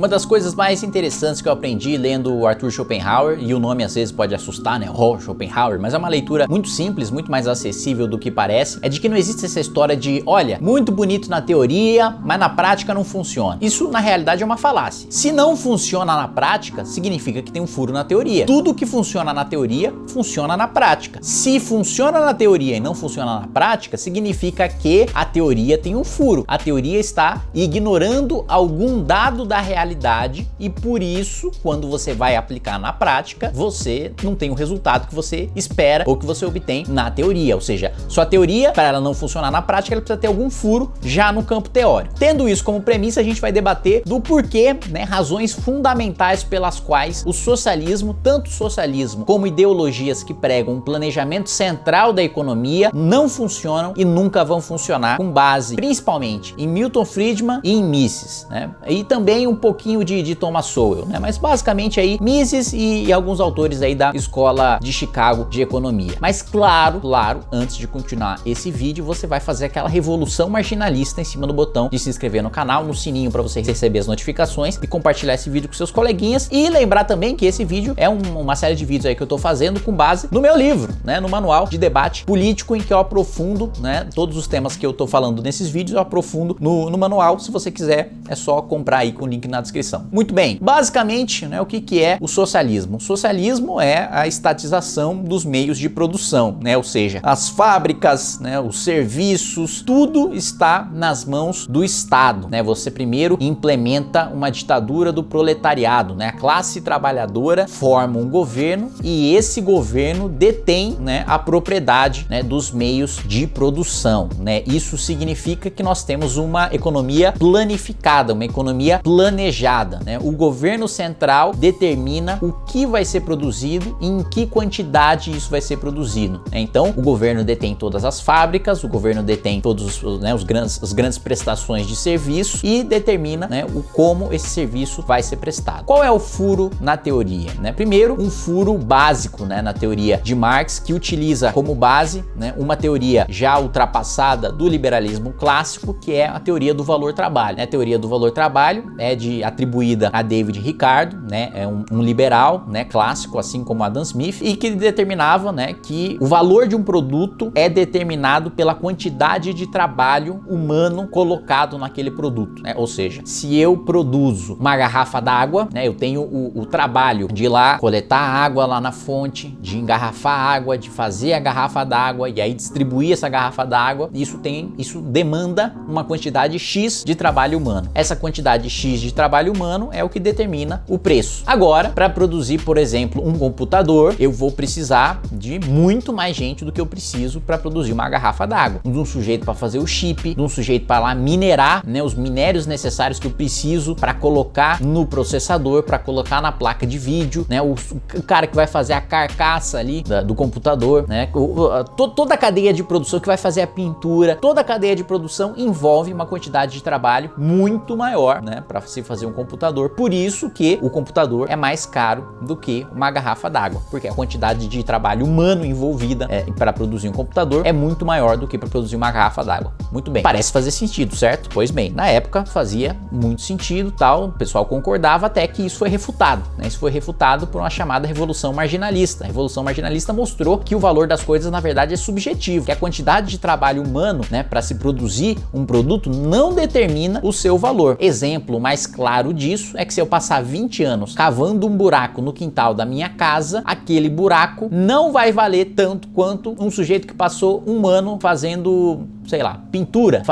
Uma das coisas mais interessantes que eu aprendi lendo o Arthur Schopenhauer, e o nome às vezes pode assustar, né? Schopenhauer, mas é uma leitura muito simples, muito mais acessível do que parece, é de que não existe essa história de, olha, muito bonito na teoria, mas na prática não funciona. Isso na realidade é uma falácia. Se não funciona na prática, significa que tem um furo na teoria. Tudo que funciona na teoria, funciona na prática. Se funciona na teoria e não funciona na prática, significa que a teoria tem um furo. A teoria está ignorando algum dado da realidade e por isso, quando você vai aplicar na prática, você não tem o resultado que você espera ou que você obtém na teoria. Ou seja, sua teoria, para ela não funcionar na prática, ela precisa ter algum furo já no campo teórico. Tendo isso como premissa, a gente vai debater do porquê, né, razões fundamentais pelas quais o socialismo, tanto o socialismo como ideologias que pregam um planejamento central da economia, não funcionam e nunca vão funcionar, com base principalmente em Milton Friedman e em Mises, né? E também um pouquinho de Thomas Sowell, né? Mas basicamente aí Mises e alguns autores aí da escola de Chicago de economia. Mas claro, antes de continuar esse vídeo, você vai fazer aquela revolução marginalista em cima do botão de se inscrever no canal, no sininho para você receber as notificações e compartilhar esse vídeo com seus coleguinhas, e lembrar também que esse vídeo é uma série de vídeos aí que eu tô fazendo com base no meu livro, né, no manual de debate político, em que eu aprofundo, né, todos os temas que eu tô falando nesses vídeos, eu aprofundo no manual. Se você quiser, é só comprar aí com o link na descrição. Muito bem, basicamente, né, o que é o socialismo? O socialismo é a estatização dos meios de produção, né, ou seja, as fábricas, né, os serviços, tudo está nas mãos do Estado, né? Você primeiro implementa uma ditadura do proletariado, né? A classe trabalhadora forma um governo e esse governo detém, né, a propriedade, né, dos meios de produção, né? Isso significa que nós temos uma economia planificada, uma economia planejada, né? O governo central determina o que vai ser produzido e em que quantidade isso vai ser produzido, né? Então, o governo detém todas as fábricas, o governo detém todos, né, as grandes prestações de serviço e determina, né, como esse serviço vai ser prestado. Qual é o furo na teoria, né? Primeiro, um furo básico, né, na teoria de Marx, que utiliza como base, né, uma teoria já ultrapassada do liberalismo clássico, que é a teoria do valor-trabalho, né? A teoria do valor-trabalho é atribuída a David Ricardo, né? É um liberal, né, clássico, assim como Adam Smith, e que determinava, né, que o valor de um produto é determinado pela quantidade de trabalho humano colocado naquele produto, né? Ou seja, se eu produzo uma garrafa d'água, né, eu tenho o trabalho de ir lá coletar água lá na fonte, de engarrafar a água, de fazer a garrafa d'água e aí distribuir essa garrafa d'água. Isso demanda uma quantidade X de trabalho humano. Essa quantidade X de trabalho humano é o que determina o preço. Agora, para produzir, por exemplo, um computador, eu vou precisar de muito mais gente do que eu preciso para produzir uma garrafa d'água. De um sujeito para fazer o chip, de um sujeito para lá minerar, né, os minérios necessários que eu preciso para colocar no processador, para colocar na placa de vídeo, né, o cara que vai fazer a carcaça ali do computador, né, toda a cadeia de produção que vai fazer a pintura, toda a cadeia de produção envolve uma quantidade de trabalho muito maior, né, para se fazer um computador. Por isso que o computador é mais caro do que uma garrafa d'água, porque a quantidade de trabalho humano envolvida para produzir um computador é muito maior do que para produzir uma garrafa d'água. Muito bem, parece fazer sentido, certo? Pois bem, na época fazia muito sentido, tal, o pessoal concordava, até que isso foi refutado, né? Isso foi refutado por uma chamada revolução marginalista. A revolução marginalista mostrou que o valor das coisas na verdade é subjetivo, que a quantidade de trabalho humano, né, para se produzir um produto não determina o seu valor. Exemplo mais claro disso é que se eu passar 20 anos cavando um buraco no quintal da minha casa, aquele buraco não vai valer tanto quanto um sujeito que passou um ano fazendo, sei lá, pintura,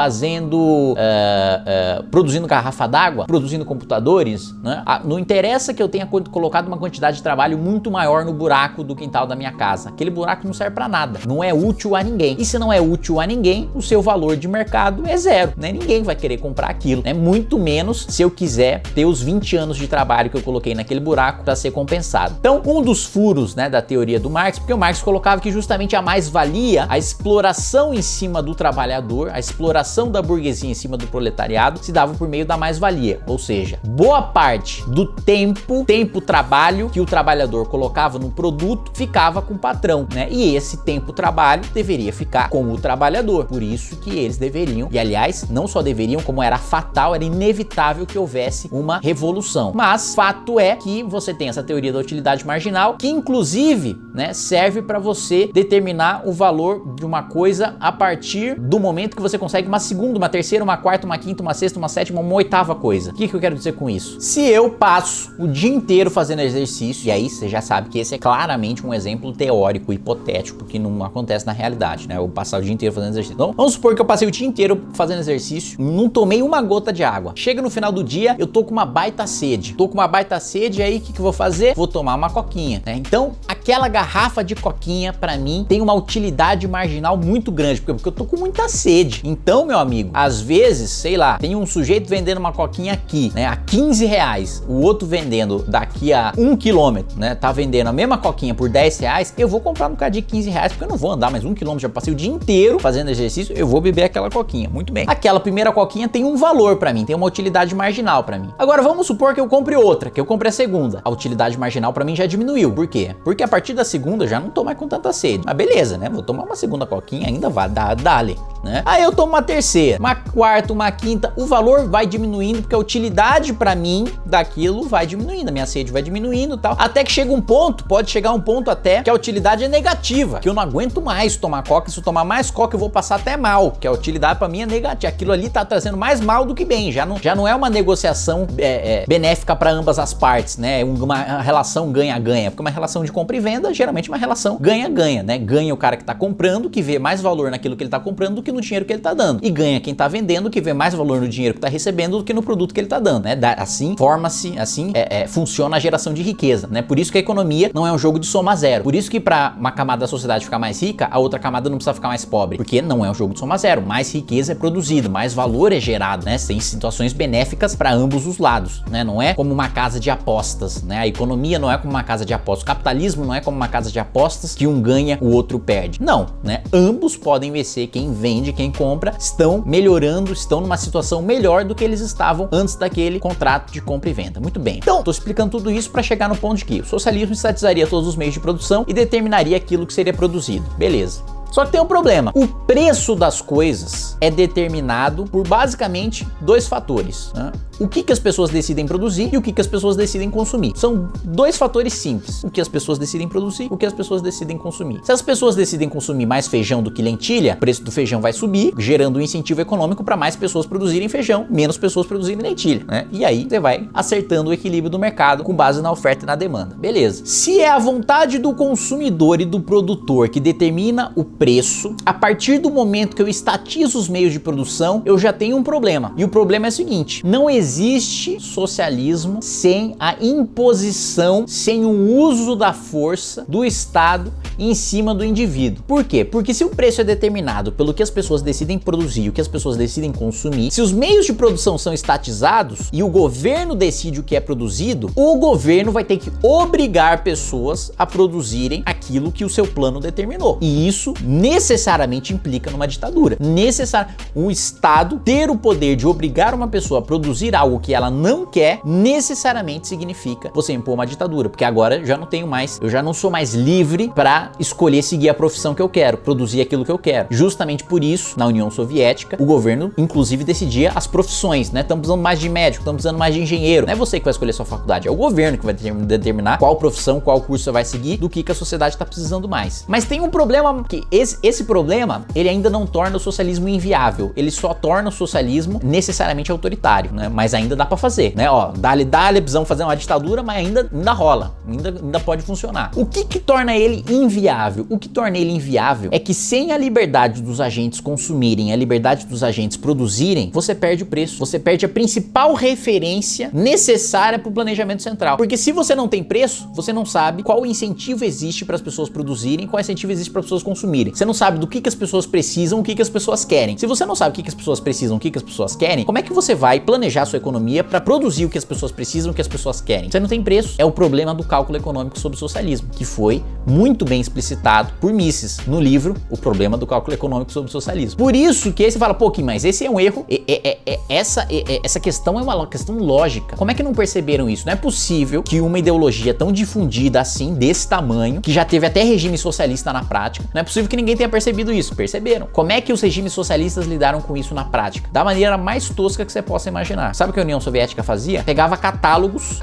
produzindo garrafa d'água, produzindo computadores, né? Não interessa que eu tenha colocado uma quantidade de trabalho muito maior no buraco do quintal da minha casa. Aquele buraco não serve para nada, não é útil a ninguém. E se não é útil a ninguém, o seu valor de mercado é zero, né? Ninguém vai querer comprar aquilo, né? Muito menos se eu quiser ter os 20 anos de trabalho que eu coloquei naquele buraco para ser compensado. Então, um dos furos, né, da teoria do Marx, porque o Marx colocava que justamente a mais-valia, a exploração em cima do trabalho trabalhador, a exploração da burguesia em cima do proletariado se dava por meio da mais-valia, ou seja, boa parte do tempo-trabalho que o trabalhador colocava no produto ficava com o patrão, né? E esse tempo-trabalho deveria ficar com o trabalhador, por isso que eles deveriam, e aliás, não só deveriam, como era fatal, era inevitável que houvesse uma revolução. Mas fato é que você tem essa teoria da utilidade marginal, que inclusive, né, serve para você determinar o valor de uma coisa a partir do momento que você consegue uma segunda, uma terceira, uma quarta, uma quinta, uma sexta, uma sétima, uma oitava coisa. O que eu quero dizer com isso? Se eu passo o dia inteiro fazendo exercício, e aí você já sabe que esse é claramente um exemplo teórico, hipotético, que não acontece na realidade, né? Eu passar o dia inteiro fazendo exercício. Então, vamos supor que eu passei o dia inteiro fazendo exercício, não tomei uma gota de água. Chega no final do dia, eu tô com uma baita sede. E aí o que eu vou fazer? Vou tomar uma coquinha, né? Então, aquela garrafa de coquinha, pra mim, tem uma utilidade marginal muito grande, porque eu tô com muita sede. Então, meu amigo, às vezes, sei lá, tem um sujeito vendendo uma coquinha aqui, né, a 15 reais, o outro vendendo daqui a 1 quilômetro, né, tá vendendo a mesma coquinha por 10 reais, eu vou comprar no cara de 15 reais, porque eu não vou andar mais 1 quilômetro, já passei o dia inteiro fazendo exercício, eu vou beber aquela coquinha. Muito bem. Aquela primeira coquinha tem um valor pra mim, tem uma utilidade marginal pra mim. Agora, vamos supor que eu compre outra, que eu compre a segunda. A utilidade marginal pra mim já diminuiu. Por quê? Porque a partir da segunda eu já não tô mais com tanta sede. Mas beleza, né? Vou tomar uma segunda coquinha, ainda vai dar, dale, né? Aí eu tomo uma terceira, uma quarta, uma quinta, o valor vai diminuindo, porque a utilidade pra mim daquilo vai diminuindo, a minha sede vai diminuindo e tal, até que chega um ponto, pode chegar um ponto até que a utilidade é negativa, que eu não aguento mais tomar coca, se eu tomar mais coca eu vou passar até mal, que a utilidade pra mim é negativa, aquilo ali tá trazendo mais mal do que bem, já não é uma negociação benéfica pra ambas as partes, né? Uma relação ganha-ganha, porque uma relação de compra e venda geralmente é uma relação ganha-ganha, né? Ganha o cara que tá comprando, que vê mais valor naquilo que ele tá comprando do que no dinheiro que ele tá dando, e ganha quem tá vendendo, que vê mais valor no dinheiro que tá recebendo do que no produto que ele tá dando, né? Assim funciona a geração de riqueza, né? Por isso que a economia não é um jogo de soma zero, por isso que pra uma camada da sociedade ficar mais rica, a outra camada não precisa ficar mais pobre, porque não é um jogo de soma zero, mais riqueza é produzida, mais valor é gerado, né? Tem situações benéficas para ambos os lados, né? Não é como uma casa de apostas, né? A economia não é como uma casa de apostas, o capitalismo não é como uma casa de apostas que um ganha, o outro perde. Não, né? Ambos podem vencer, quem vende, quem compra, estão melhorando, estão numa situação melhor do que eles estavam antes daquele contrato de compra e venda. Muito bem. Então, tô explicando tudo isso para chegar no ponto de que o socialismo estatizaria todos os meios de produção e determinaria aquilo que seria produzido. Beleza. Só que tem um problema. O preço das coisas é determinado por basicamente dois fatores, né? O que as pessoas decidem produzir e o que as pessoas decidem consumir. São dois fatores simples. O que as pessoas decidem produzir, o que as pessoas decidem consumir. Se as pessoas decidem consumir mais feijão do que lentilha, o preço do feijão vai subir, gerando um incentivo econômico para mais pessoas produzirem feijão, menos pessoas produzirem lentilha, né? E aí você vai acertando o equilíbrio do mercado com base na oferta e na demanda. Beleza. Se é a vontade do consumidor e do produtor que determina o preço, a partir do momento que eu estatizo os meios de produção, eu já tenho um problema. E o problema é o seguinte: não existe socialismo sem a imposição, sem o uso da força do Estado em cima do indivíduo. Por quê? Porque se o preço é determinado pelo que as pessoas decidem produzir, o que as pessoas decidem consumir, se os meios de produção são estatizados e o governo decide o que é produzido, o governo vai ter que obrigar pessoas a produzirem aquilo que o seu plano determinou. E isso necessariamente implica numa ditadura. Um Estado ter o poder de obrigar uma pessoa a produzir algo que ela não quer, necessariamente significa você impor uma ditadura, porque agora eu já não sou mais livre para escolher seguir a profissão que eu quero, produzir aquilo que eu quero. Justamente por isso, na União Soviética, o governo inclusive decidia as profissões, né? Estamos precisando mais de médico, estamos precisando mais de engenheiro. Não é você que vai escolher sua faculdade, é o governo que vai determinar qual profissão, qual curso você vai seguir, do que a sociedade está precisando mais. Mas tem um problema, que esse problema, ele ainda não torna o socialismo inviável, ele só torna o socialismo necessariamente autoritário, né? Mas ainda dá pra fazer, né? Ó, dale, precisamos fazer uma ditadura, mas ainda rola, ainda pode funcionar. O que torna ele inviável? O que torna ele inviável é que sem a liberdade dos agentes consumirem, a liberdade dos agentes produzirem, você perde o preço, você perde a principal referência necessária para o planejamento central. Porque se você não tem preço, você não sabe qual incentivo existe para as pessoas produzirem, qual incentivo existe para as pessoas consumirem. Você não sabe do que as pessoas precisam, o que as pessoas querem. Se você não sabe o que as pessoas precisam, o que as pessoas querem, como é que você vai planejar a sua economia para produzir o que as pessoas precisam, o que as pessoas querem. Você não tem preço. É o problema do cálculo econômico sobre o socialismo, que foi muito bem explicitado por Mises no livro O Problema do Cálculo Econômico sobre o Socialismo. Por isso que aí você fala, pô, Kim, mas esse é um erro. Essa questão é uma questão lógica. Como é que não perceberam isso? Não é possível que uma ideologia tão difundida assim, desse tamanho, que já teve até regime socialista na prática, não é possível que ninguém tenha percebido isso. Perceberam? Como é que os regimes socialistas lidaram com isso na prática? Da maneira mais tosca que você possa imaginar. Sabe o que a União Soviética fazia? Pegava catálogos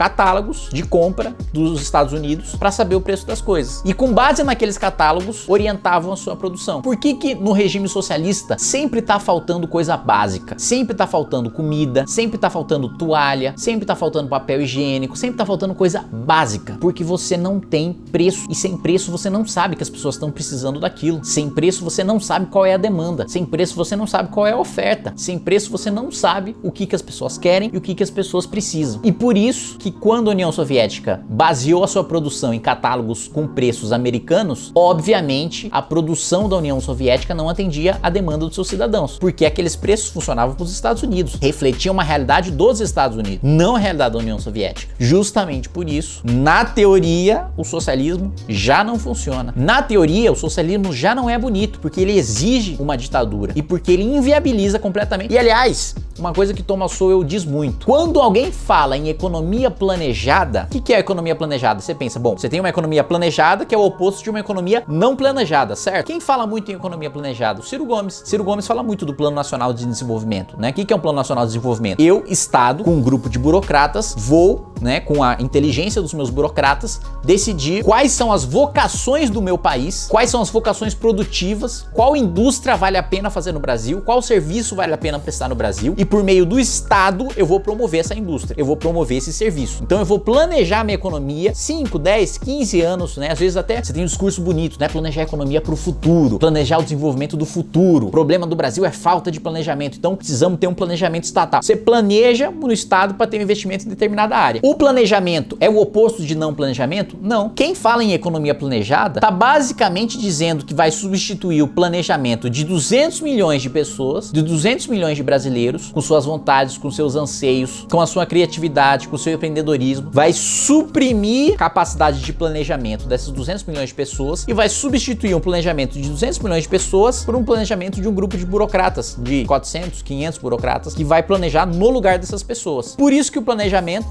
de compra dos Estados Unidos para saber o preço das coisas. E com base naqueles catálogos, orientavam a sua produção. Por que no regime socialista sempre tá faltando coisa básica? Sempre tá faltando comida, sempre tá faltando toalha, sempre tá faltando papel higiênico, sempre tá faltando coisa básica. Porque você não tem preço. E sem preço você não sabe que as pessoas estão precisando daquilo. Sem preço você não sabe qual é a demanda. Sem preço você não sabe qual é a oferta. Sem preço você não sabe o que as pessoas querem e o que as pessoas precisam. E por isso que quando a União Soviética baseou a sua produção em catálogos com preços americanos, obviamente a produção da União Soviética não atendia a demanda dos seus cidadãos, porque aqueles preços funcionavam para os Estados Unidos, refletiam uma realidade dos Estados Unidos, não a realidade da União Soviética. Justamente por isso, na teoria, o socialismo já não funciona. Na teoria, o socialismo já não é bonito, porque ele exige uma ditadura e porque ele inviabiliza completamente. E aliás, uma coisa que Thomas Sowell diz muito: quando alguém fala em economia planejada, o que é a economia planejada? Você pensa, bom, você tem uma economia planejada que é o oposto de uma economia não planejada, certo? Quem fala muito em economia planejada? O Ciro Gomes. Ciro Gomes fala muito do Plano Nacional de Desenvolvimento, né? O que é um Plano Nacional de Desenvolvimento? Eu, Estado, com um grupo de burocratas, vou, né, com a inteligência dos meus burocratas, decidir quais são as vocações do meu país, quais são as vocações produtivas, qual indústria vale a pena fazer no Brasil, qual serviço vale a pena prestar no Brasil, e por meio do Estado eu vou promover essa indústria, eu vou promover esse serviço. Então eu vou planejar minha economia 5, 10, 15 anos, né? Às vezes até você tem um discurso bonito, né? Planejar a economia para o futuro, planejar o desenvolvimento do futuro. O problema do Brasil é falta de planejamento, então precisamos ter um planejamento estatal. Você planeja no Estado para ter um investimento em determinada área. O planejamento é o oposto de não planejamento? Não. Quem fala em economia planejada está basicamente dizendo que vai substituir o planejamento de 200 milhões de pessoas, de 200 milhões de brasileiros, com suas vontades, com seus anseios, com a sua criatividade, com o seu empreendedorismo, vai suprimir capacidade de planejamento dessas 200 milhões de pessoas e vai substituir um planejamento de 200 milhões de pessoas por um planejamento de um grupo de burocratas, de 400, 500 burocratas, que vai planejar no lugar dessas pessoas. Por isso que o planejamento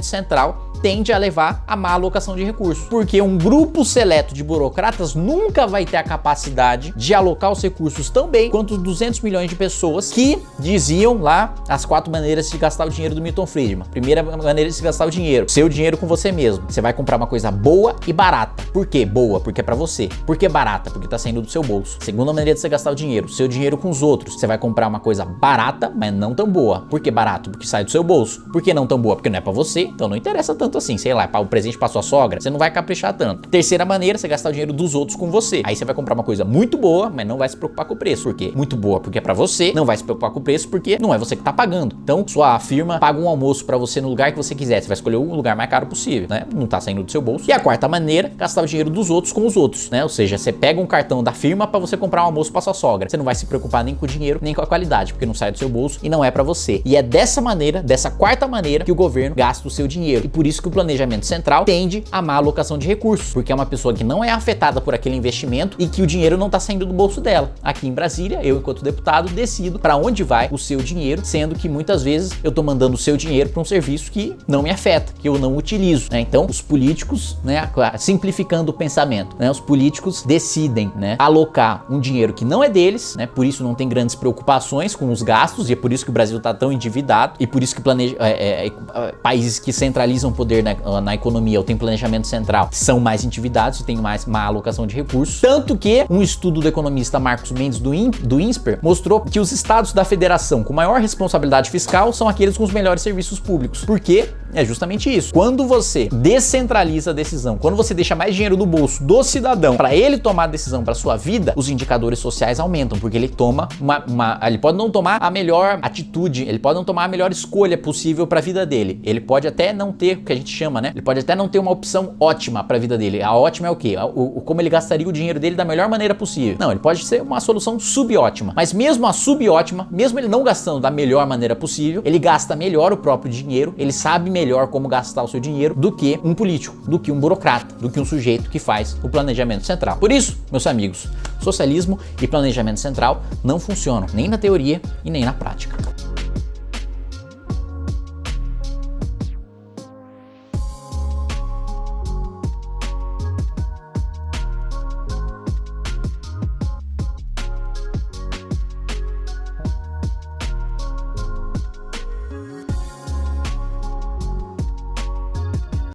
central tende a levar a má alocação de recursos, porque um grupo seleto de burocratas nunca vai ter a capacidade de alocar os recursos tão bem quanto os 200 milhões de pessoas que diziam lá as 4 maneiras de gastar o dinheiro do Milton Friedman. Primeira maneira de se gastar o dinheiro: seu dinheiro com você mesmo. Você vai comprar uma coisa boa e barata. Por quê? Boa, porque é pra você. Por que barata? Porque tá saindo do seu bolso. Segunda maneira de você gastar o dinheiro: seu dinheiro com os outros. Você vai comprar uma coisa barata, mas não tão boa. Por que barato? Porque sai do seu bolso. Por que não tão boa? Porque não é pra você, então não interessa tanto assim, sei lá, o presente pra sua sogra, você não vai caprichar tanto. Terceira maneira, você gastar o dinheiro dos outros com você. Aí você vai comprar uma coisa muito boa, mas não vai se preocupar com o preço. Por quê? Muito boa porque é pra você, não vai se preocupar com o preço porque não é você que tá pagando. Então, sua firma paga um almoço pra você no lugar que você quiser. Você vai escolher o lugar mais caro possível, né? Não tá saindo do seu bolso. E a quarta maneira, gastar o dinheiro dos outros com os outros, né? Ou seja, você pega um cartão da firma pra você comprar um almoço pra sua sogra. Você não vai se preocupar nem com o dinheiro, nem com a qualidade, porque não sai do seu bolso e não é pra você. E é dessa maneira, dessa quarta maneira, que o governo gasta o seu dinheiro. E por isso que o planejamento central tende a má alocação de recursos, porque é uma pessoa que não é afetada por aquele investimento e que o dinheiro não tá saindo do bolso dela. Aqui em Brasília, eu, enquanto deputado, decido para onde vai o seu dinheiro, sendo que muitas vezes eu tô mandando o seu dinheiro para um serviço que não me afeta, que eu não utilizo, né? Então, os políticos, né, simplificando o pensamento, né, os políticos decidem, né, alocar um dinheiro que não é deles, né? Por isso não tem grandes preocupações com os gastos e é por isso que o Brasil tá tão endividado e por isso que países que centralizam o poder na economia ou tem planejamento central são mais endividados e tem mais má alocação de recursos. Tanto que um estudo do economista Marcos Mendes do INSPER mostrou que os estados da federação com maior responsabilidade fiscal são aqueles com os melhores serviços públicos, porque É justamente isso. Quando você descentraliza a decisão, quando você deixa mais dinheiro no bolso do cidadão para ele tomar a decisão para sua vida, os indicadores sociais aumentam, porque ele toma ele pode não tomar a melhor atitude, ele pode não tomar a melhor escolha possível para a vida dele. Ele pode até não ter o que a gente chama, né? Ele pode até não ter uma opção ótima para a vida dele. A ótima é o quê? Como ele gastaria o dinheiro dele da melhor maneira possível. Não, ele pode ser uma solução subótima. Mas mesmo a subótima, mesmo ele não gastando da melhor maneira possível, ele gasta melhor o próprio dinheiro, ele sabe melhor como gastar o seu dinheiro do que um político, do que um burocrata, do que um sujeito que faz o planejamento central. Por isso, meus amigos, socialismo e planejamento central não funcionam nem na teoria e nem na prática.